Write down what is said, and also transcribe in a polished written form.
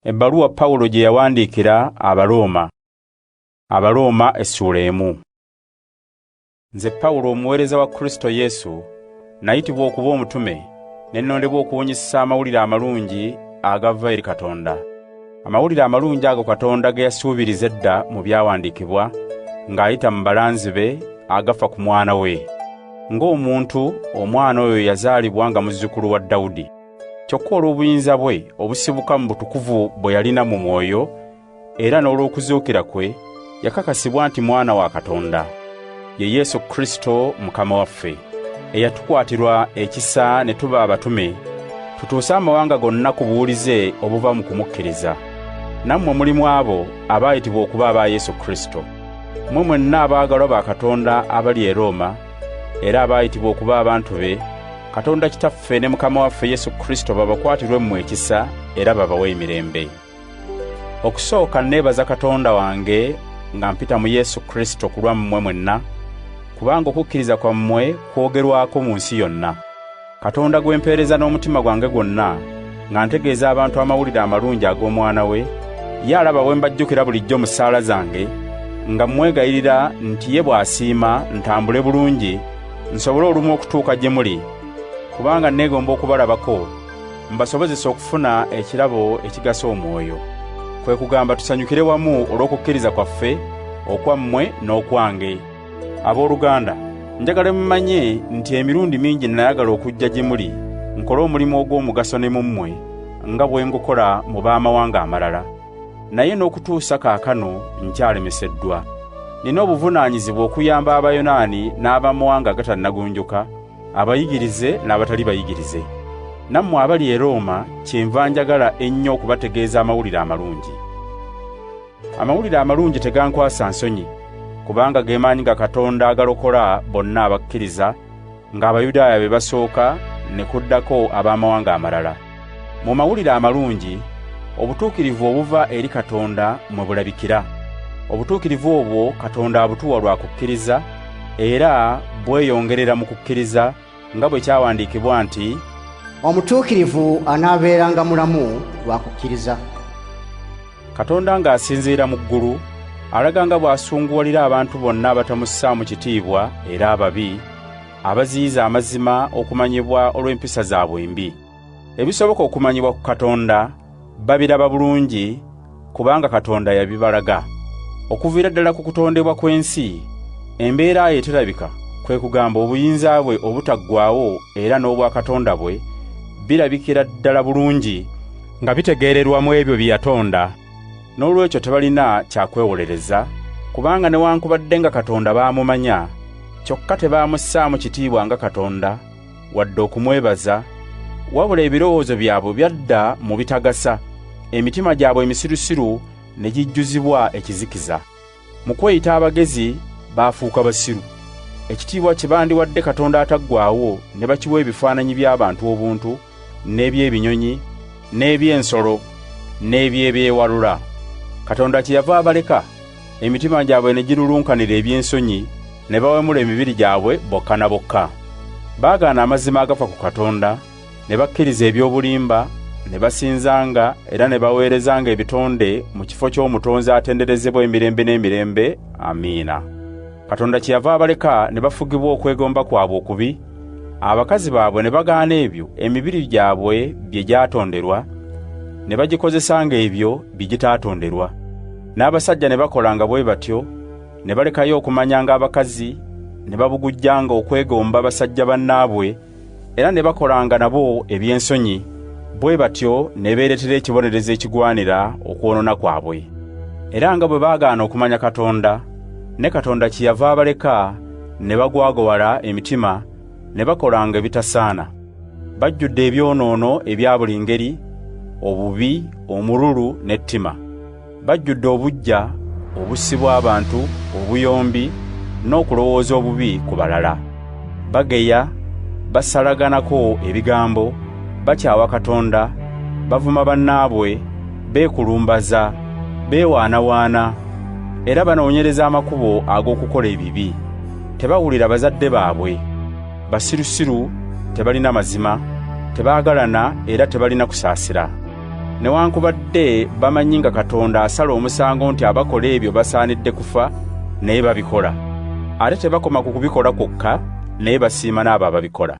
Ebbaluwa Pawulo gye yawandiikira Abaruuma. Abaruuma Essuula 1. Nze Pawulo omuweereza wa Kristo Yesu, nayitibwa okuba omutume, ne nnondebwa okubunyisa amawulire amalungi agava eri Katonda. Amawulire amalungi ago Katonda ge yasuubiriza edda mu byawandiikibwa, ng'ayita mu balanzi be agafa ku mwana we. Ng'omuntu, omwana oyo yazaalibwa nga muzzukulu wa Dawudi. Kyokka olw'obuyinza bwe obusibuka mu butukuvu bwe yalina mu mwoyo, era n'olw'okuzuukira kwe, yakakasibwa nti mwana wa Katonda. Ye Yesu Kristo Mukama waffe, eyatukwatirwa ekisa ne tuba abatume, tutuuse amawanga gonna ku buwulize obuva mu kumukkiriza. Nammwe mulimu abo abaayitibwa okuba aba Yesu Kristo. Mmwe mwenna abaagalwa ba Katonda abali e Roma, era abaayitibwa okuba abantu be, Katonda Kitaffe ne Mukama waffe Yesu Kristo babakwatirwe mmwe ekisa era babawe emirembe. Okusooka neebaza Katonda wange nga mpita mu Yesu Kristo ku lwammwe mwenna, kubanga okukkiriza kwammwe kwogerwako mu nsi yonna. Katonda gwe mpeereza n'omutima gwange gwonna, nga ntegeeza abantu amawulire amalungi ag'omwana we, ye alaba bwe mbajjukira bulijjo mu ssaala zange, nga mmwegayirira nti ye bw'asiima ntambule bulungi, nsobole olumu okutuuka gye muli, kubanga neegomba okubalabako, mbasobozesa okufuna ekirabo ekigasa omwoyo. Kwe kugamba tusanyukire wamu olw'okukkiriza kwaffe, okwammwe n'okwange. Abooluganda, njagala mumanye nti emirundi mingi nayagala okujja gye muli, nkole omulimu ogw'omugaso ne mu mmwe, nga bwe ngukola mu baamawanga amalala. Naye n'okutuusa kaakano nkyalemeseddwa. Nina obuvunaanyizibwa okuyamba Abayonaani n'abamawanga agatannagunjuka, abayigirize n'abatali bayigirize. Nammwe abali e Roma, kyenva njagala ennyo okubategeeza amawulire amalungi. Amawulire amalungi tegankwasa nsonyi, kubanga ge maanyi ga Katonda agalokola bonna abakkiriza, ng'Abayudaaya be basooka ne kuddako ab'amawanga amalala. Mu mawulire amalungi, obutuukirivu obuva eri Katonda mwe bulabikira. Obutuukirivu obwo Katonda abutuwa lwa kukkiriza, era bweyongerera mu kukkiriza, nga bwe kyawandiikibwa nti, omutuukirivu anaabeeranga mulamu lwa kukkiriza. Katonda ng'asinziira mu ggulu, alaga nga bw'asunguwalira abantu bonna abatamussaamu kitiibwa era ababi, abaziyiza amazima okumanyibwa olw'empisa zaabwe embi. Ebisoboka okumanyibwa ku Katonda babiraba bulungi, kubanga Katonda yabibalaga. Okuviira ddala ku kutondebwa kw'ensi, embeera ye terabika, kwe kugamba obuyinza bwe obutaggwaawo era n'obwa Katonda bwe, birabikira ddala bulungi nga bitegeererwa mu ebyo bye yatonda. N'olwekyo tebalina kyakwewolereza, kubanga newankubadde nga Katonda baamumanya, kyokka tebaamussaamu kitiibwa nga Katonda, wadde okumwebaza, wabula ebirowoozo byabwe byadda mu bitagasa, emitima gyabwe emisirusiru ne gijjuzibwa ekizikiza. Mu kweyita abagezi baafuuka basiru. Ekitiibwa kye bandiwadde Katonda ataggwaawo ne bakiwa ebifaananyi by'abantu obuntu, n'eby'ebinyonyi, n'eby'ensolo, n'eby'ebyewalula. Katonda kyeyava abaleka, emitima gyabwe ne girulunkanira eby'ensonyi, ne bawemula emibiri gyabwe bokka na bokka. Baagaana amazima agafa ku Katonda, ne bakkiriza eby'obulimba, ne basinzanga era ne baweerezanga ebitonde mu kifo ky'omutonzi atenderezebwa emirembe n'emirembe. Amiina. Katonda kyeyava abaleka ne bafugibwa okwegomba kwabwe okubi, abakazi baabwe ne bagaana ebyo emibiri gyabwe bye gyatonderwa, ne bagikozesanga ebyo bye gitaatonderwa. N'abasajja ne bakolanga bwe batyo, ne balekayo okumanyanga abakazi, ne babugujjanga okwegomba basajja bannaabwe, era ne bakolanga nabo eby'ensonyi, bwe batyo ne beeretera ekibonerezo ekigwanira okwonoona kwabwe. Era nga bwe baagaana okumanya Katonda, ne Katonda kyeyava abaleka ne bagwagowala emitima, ne bakolanga ebitasaana. Bajjudde ebyonoono ebya buli ngeri, obubi, omululu n'ettima. Bajjudde obuggya, obussi bw'abantu, obuyombi, n'okulowooza obubi ku balala. Bageya, basalaganako ebigambo, bakyawa Katonda, bavuma bannaabwe, beekulumbaza, beewaanawaana, era banoonyereza amakubo ag'okukola ebibi. Tebawulira bazadde baabwe, basirusiru, tebalina mazima, tebaagalana era tebalina kusaasira. newankubadde bamanyi nga Katonda asala omusango nti abakola ebyo basaanidde kufa naye babikola, ate tebakoma ku kubikola kwokka naye basiima n'abo ababikola.